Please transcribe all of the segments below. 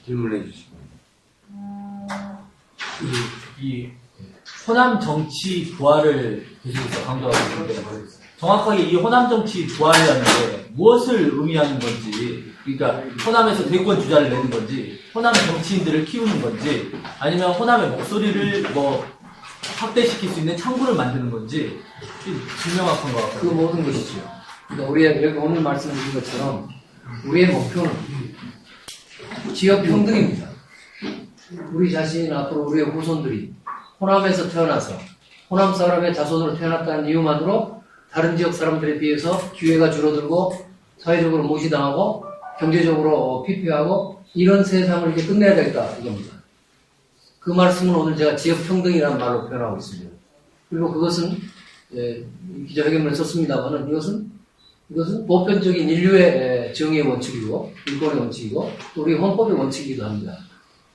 질문해 주시고. 이 호남 정치 부활을 계속해서 강조하고 있는데 정확하게 이 호남 정치 부활이라는 게 무엇을 의미하는 건지, 그러니까 호남에서 대권 주자를 내는 건지, 호남 정치인들을 키우는 건지, 아니면 호남의 목소리를 뭐 확대시킬 수 있는 창구를 만드는 건지 불명확한 것 같아요. 그 모든 것이죠. 그러니까 우리의 여기 오늘 말씀드린 것처럼 우리의 목표는 지역 평등입니다. 우리 자신 앞으로 우리의 후손들이 호남에서 태어나서 호남 사람의 자손으로 태어났다는 이유만으로 다른 지역 사람들에 비해서 기회가 줄어들고 사회적으로 무시당하고 경제적으로 피폐하고 이런 세상을 이제 끝내야 되겠다 이겁니다. 그 말씀은 오늘 제가 지역 평등이라는 말로 표현하고 있습니다. 그리고 그것은 기자회견문에 썼습니다만은 이것은 보편적인 인류의 정의의 원칙이고 인권의 원칙이고 또 우리 헌법의 원칙이기도 합니다.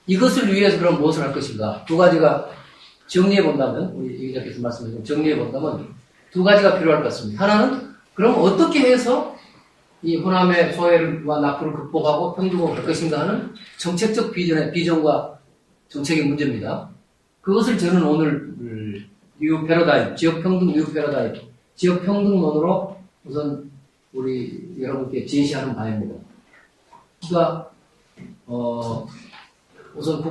이것을 위해서 그럼 무엇을 할 것인가? 두 가지가 정리해 본다면, 우리 기자께서 말씀하신 정리해 본다면 두 가지가 필요할 것 같습니다. 하나는 그럼 어떻게 해서 이 호남의 소외와 낙후를 극복하고 평등을 할 것인가 하는 정책적 비전과 정책의 문제입니다. 그것을 저는 오늘 뉴 패러다임, 지역 평등 뉴 패러다임, 지역 평등론으로 우선 우리 여러분께 제시하는 바입니다. 그러니까 우선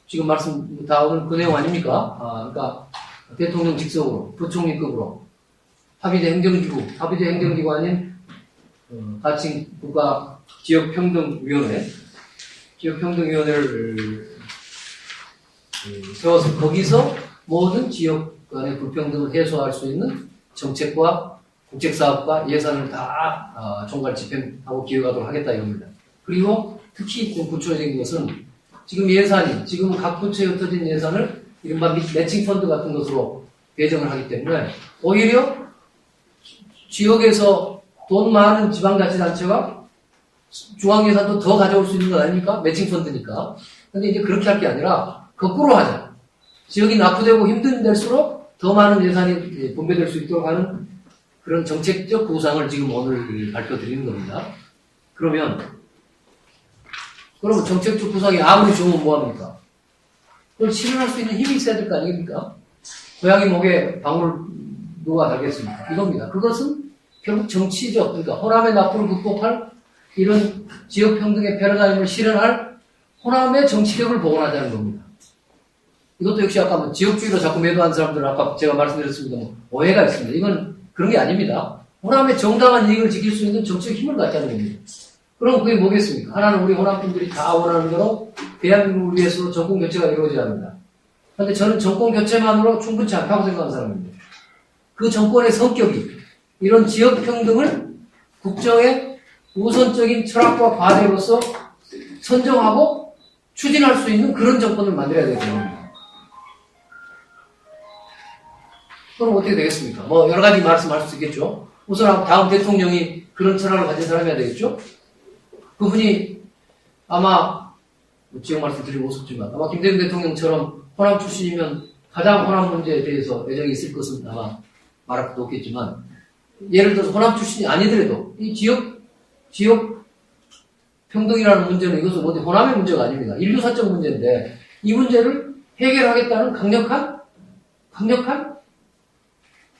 지금 말씀 다 오늘 그 내용 아닙니까? 그러니까 대통령 직속으로 부총리급으로 합의제 행정기구 아닌 가칭 국가 지역평등위원회를 세워서 거기서 모든 지역 간의 불평등을 해소할 수 있는 정책과 국책사업과 예산을 다 총괄 집행하고 기획하도록 하겠다 이겁니다. 그리고 특히 구체적인 것은 지금 각 부처에 흩어진 예산을 이른바 매칭 펀드 같은 것으로 배정을 하기 때문에 오히려 지역에서 돈 많은 지방자치단체가 중앙예산도 더 가져올 수 있는 거 아닙니까? 매칭 펀드니까. 근데 이제 그렇게 할 게 아니라 거꾸로 하자. 지역이 낙후되고 힘든 데일수록 더 많은 예산이 분배될 수 있도록 하는 그런 정책적 구상을 지금 오늘 발표드리는 겁니다. 그러면 정책적 구상이 아무리 좋으면 뭐합니까? 그걸 실현할 수 있는 힘이 있어야 될 거 아닙니까? 고양이 목에 방울을 누가 달겠습니까? 이겁니다. 그것은 결국 정치적, 그러니까 호남의 낙후를 극복할 이런 지역평등의 패러다임을 실현할 호남의 정치력을 복원하자는 겁니다. 이것도 역시 아까 뭐 지역주의로 자꾸 매도한 사람들은 아까 제가 말씀드렸습니다. 오해가 있습니다. 이건 그런 게 아닙니다. 호남의 정당한 이익을 지킬 수 있는 정치적 힘을 갖자는 겁니다. 그럼 그게 뭐겠습니까? 하나는 우리 호남 분들이 다 원하는 대로 대한민국을 위해서 정권 교체가 이루어져야 합니다. 그런데 저는 정권 교체만으로 충분치 않다고 생각하는 사람입니다. 그 정권의 성격이 이런 지역 평등을 국정의 우선적인 철학과 과제로서 선정하고 추진할 수 있는 그런 정권을 만들어야 되겠습니다. 그럼 어떻게 되겠습니까? 뭐 여러 가지 말씀할 수 있겠죠. 우선 다음 대통령이 그런 철학을 가진 사람이어야 되겠죠. 그분이 아마 지역 말씀드리고 싶지만 아마 김대중 대통령처럼 호남 출신이면 가장 호남 문제에 대해서 애정이 있을 것은 아마 말할 것도 없겠지만 예를 들어서 호남 출신이 아니더라도 이 지역 평등이라는 문제는 이것은 어디 호남의 문제가 아닙니다. 인류사적 문제인데 이 문제를 해결하겠다는 강력한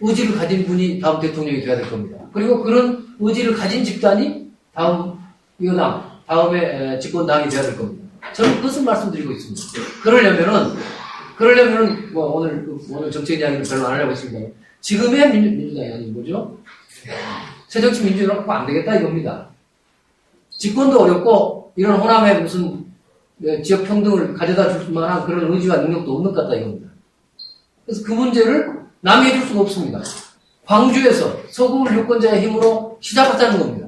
의지를 가진 분이 다음 대통령이 돼야 될 겁니다. 그리고 그런 의지를 가진 집단이 다음 여당, 다음에 집권당이 돼야 될 겁니다. 저는 그것을 말씀드리고 있습니다. 그러려면은 뭐 오늘 정책 이야기는 별로 안 하려고 했습니다. 지금의 민주당이 아닌 거죠. 새정치민주연합 갖고 안 되겠다 이겁니다. 집권도 어렵고 이런 호남의 무슨 지역 평등을 가져다 줄 만한 그런 의지와 능력도 없는 것 같다 이겁니다. 그래서 그 문제를 남이 해줄 수가 없습니다. 광주에서 서구 유권자의 힘으로 시작하자는 겁니다.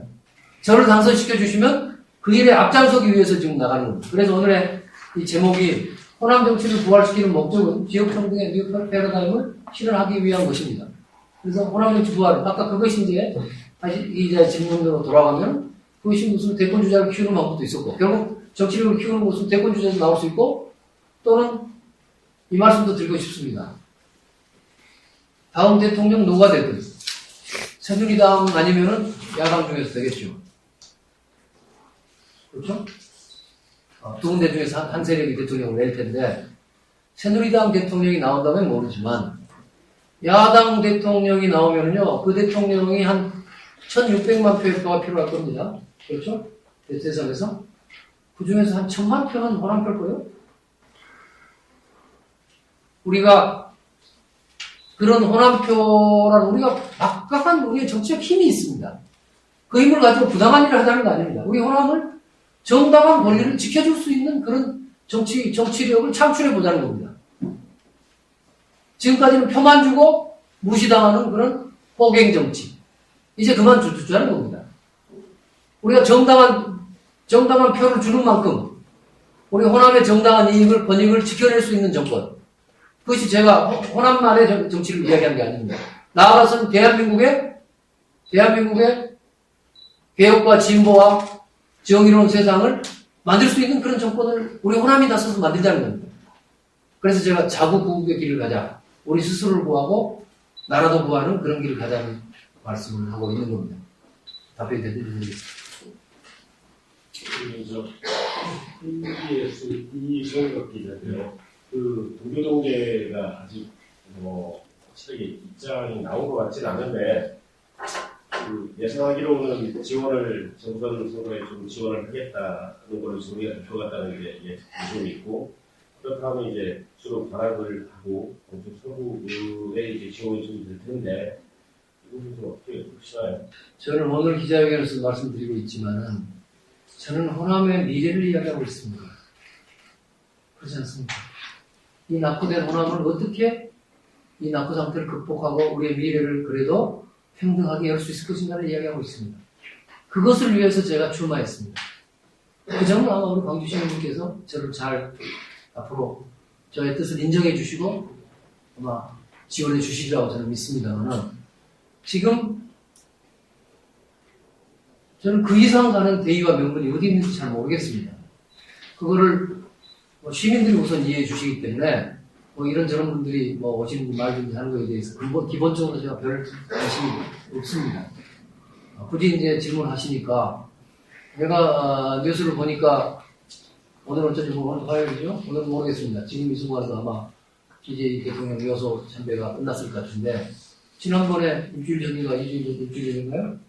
저를 당선시켜 주시면 그 일에 앞장서기 위해서 지금 나가는 겁니다. 그래서 오늘의 이 제목이 호남 정치를 부활시키는 목적은 지역 평등의 뉴 패러다임을 실현하기 위한 것입니다. 그래서 호남 정치 부활, 아까 그것이 이제 다시 이 질문으로 돌아가면 그것이 무슨 대권 주자를 키우는 방법도 있었고 결국 정치력을 키우는 것은 대권 주자에서 나올 수 있고 또는 이 말씀도 드리고 싶습니다. 다음 대통령 누가 되든 새누리당 아니면은 야당 중에서 되겠죠. 그렇죠? 두 군데 중에서 한 세력이 대통령을 낼 텐데, 새누리당 대통령이 나온다면 모르지만, 야당 대통령이 나오면요, 그 대통령이 한 1600만 표의 표가 필요할 겁니다. 그렇죠? 대선에서. 그 중에서 한 1000만 표는 호남표일 거예요. 우리가, 그런 호남표란 우리가 막강한 우리의 정치적 힘이 있습니다. 그 힘을 가지고 부당한 일을 하자는 거 아닙니다. 우리 호남을 정당한 권리를 지켜줄 수 있는 그런 정치력을 창출해 보자는 겁니다. 지금까지는 표만 주고 무시당하는 그런 호갱 정치. 이제 그만 주자는 겁니다. 우리가 정당한 표를 주는 만큼 우리 호남의 정당한 권익을 지켜낼 수 있는 정권. 그것이 제가 호남만의 정치를 이야기하는 게 아닙니다. 나아가서는 대한민국의 개혁과 진보와 정의로운 세상을 만들 수 있는 그런 정권을 우리 호남이 나서서 만들자는 겁니다. 그래서 제가 자부구국의 길을 가자. 우리 스스로를 구하고 나라도 구하는 그런 길을 가자는 말씀을 하고 있는 겁니다. 답변이 되는지 그래서 EBS 이성혁 기자인데요. 그 동교동계가 아직 확실하게 입장이 나온 것 같지는 않은데 그 예상하기로는 지원을 정선 선거에 좀 지원을 하겠다는 걸로 우리가 좁혀갔다는 게 좀 있고 그렇다면 이제 주로 발악을 하고 서구에 이제 지원이 좀 될 텐데 이것은 좀 어떻게 보시나요? 저는 오늘 기자회견에서 말씀드리고 있지만은 저는 호남의 미래를 이야기하고 있습니다. 그렇지 않습니까? 이 낙후된 호남을 어떻게 이 낙후 상태를 극복하고 우리의 미래를 그래도 평등하게 열 수 있을 것인가를 이야기하고 있습니다. 그것을 위해서 제가 출마했습니다. 그 점은 아마 우리 광주 시민님께서 저를 잘 앞으로 저의 뜻을 인정해 주시고 아마 지원해 주시리라고 저는 믿습니다만은 지금 저는 그 이상 가는 대의와 명분이 어디 있는지 잘 모르겠습니다. 그거를 시민들이 우선 이해해 주시기 때문에 이런저런 분들이 오시는 말든지 하는 거에 대해서 기본적으로 제가 별 관심이 없습니다. 굳이 이제 질문하시니까 내가 뉴스를 보니까 오늘 어쩐지 오늘 화요일이죠? 오늘은 모르겠습니다. 지금 이 순간도 아마 DJ 대통령 여소 참배가 끝났을 것 같은데 지난번에 일주일 전인가요?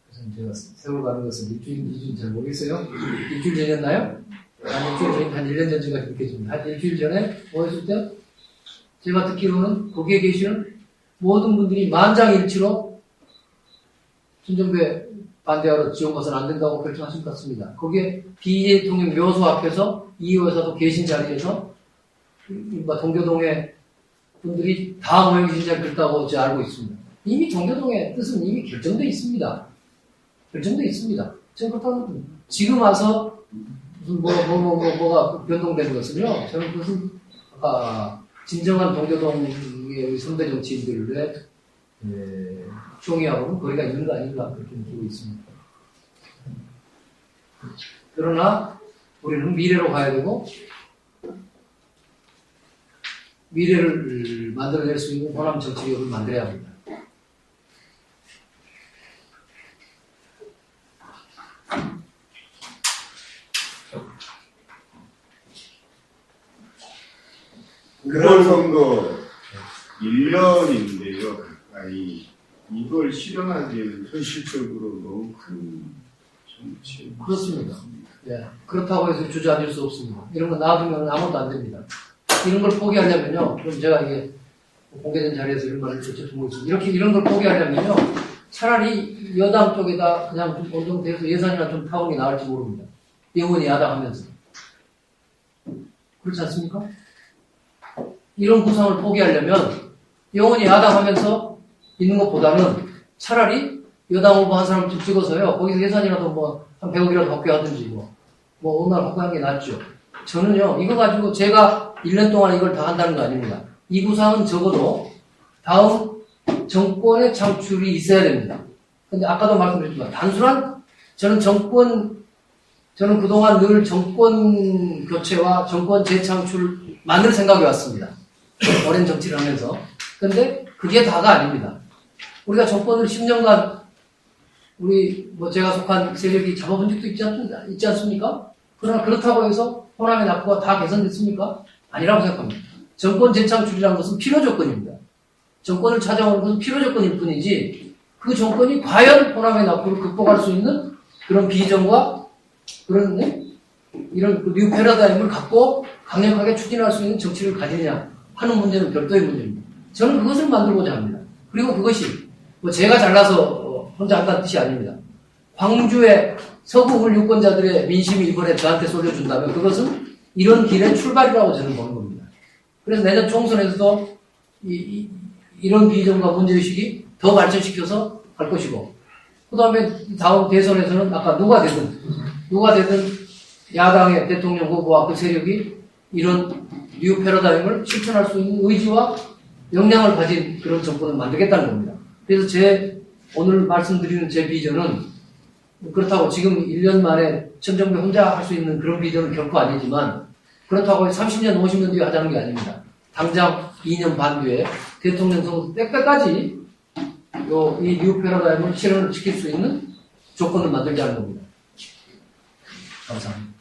그래서 제가 세월 가는 것은 일주일인지 잘 모르겠어요. 일주일 전이었나요? 한 1년 전인가 그렇게 좀, 한 일주일 전에 모였을 때, 제가 듣기로는 거기에 계시는 모든 분들이 만장일치로 신정배 반대하러 지원 가서는 안 된다고 결정하신 것 같습니다. 거기에 대통령 묘소 앞에서 이 여사도 계신 자리에서 동교동의 분들이 다 모여 계신 자리에 그렇다고 제가 알고 있습니다. 이미 동교동의 뜻은 이미 결정되어 있습니다. 지금 그렇다면 지금 와서 무슨 뭐가 변동되는 것은요, 저는 그것은 진정한 동교동의 선배 정치인들의 총의하고는 거리가 있는 거 아닌가 그렇게 느끼고 있습니다. 그러나 우리는 미래로 가야 되고 미래를 만들어낼 수 있는 호남 정치력을 만들어야 합니다. 보궐선거 1년인데요, 가까이. 이걸 실현하기에는 현실적으로 너무 큰 정치. 그렇습니다. 예. 그렇다고 해서 주저앉을 수 없습니다. 이런 거 놔두면 아무것도 안 됩니다. 이런 걸 포기하려면요, 그럼 제가 이게 공개된 자리에서 이런 말을 듣고 있습니다. 이런 걸 포기하려면요, 차라리 여당 쪽에다 그냥 좀 온정돼서 예산이나 좀 타오는 게 나을지 모릅니다. 영원히 야당하면서. 그렇지 않습니까? 이런 구상을 포기하려면 영원히 야당하면서 있는 것보다는 차라리 여당 후보 한 사람 좀 찍어서요, 거기서 예산이라도 한 100억이라도 받게 하든지 어느 날 받게 하는 게 낫죠. 저는요, 이거 가지고 제가 1년 동안 이걸 다 한다는 거 아닙니다. 이 구상은 적어도 다음 정권의 창출이 있어야 됩니다. 근데 아까도 말씀드렸지만, 저는 그동안 늘 정권 교체와 정권 재창출 만들 생각이 왔습니다. 오랜 정치를 하면서. 근데 그게 다가 아닙니다. 우리가 정권을 10년간 우리 뭐 제가 속한 세력이 잡아본 적도 있지 않습니까? 그러나 그렇다고 해서 호남의 낙후가 다 개선됐습니까? 아니라고 생각합니다. 정권 재창출이라는 것은 필요 조건입니다. 정권을 찾아오는 것은 필요 조건일 뿐이지 그 정권이 과연 호남의 낙후를 극복할 수 있는 그런 비전과 그런 이런 그 뉴 패러다임을 갖고 강력하게 추진할 수 있는 정치를 가지느냐 하는 문제는 별도의 문제입니다. 저는 그것을 만들고자 합니다. 그리고 그것이 뭐 제가 잘나서 혼자 한다는 뜻이 아닙니다. 광주의 서구 유권자들의 민심이 이번에 저한테 쏠려준다면 그것은 이런 길의 출발이라고 저는 보는 겁니다. 그래서 내년 총선에서도 이런 비전과 문제의식이 더 발전시켜서 갈 것이고 그 다음에 다음 대선에서는 아까 누가 되든 야당의 대통령 후보와 그 세력이 이런 뉴 패러다임을 실천할 수 있는 의지와 역량을 가진 그런 정권을 만들겠다는 겁니다. 그래서 오늘 말씀드리는 제 비전은 그렇다고 지금 1년 만에 천정배 혼자 할 수 있는 그런 비전은 결코 아니지만 그렇다고 30년, 50년 뒤에 하자는 게 아닙니다. 당장 2년 반 뒤에 대통령 선거 때까지 이 뉴 패러다임을 실현을 시킬 수 있는 조건을 만들자는 겁니다. 감사합니다.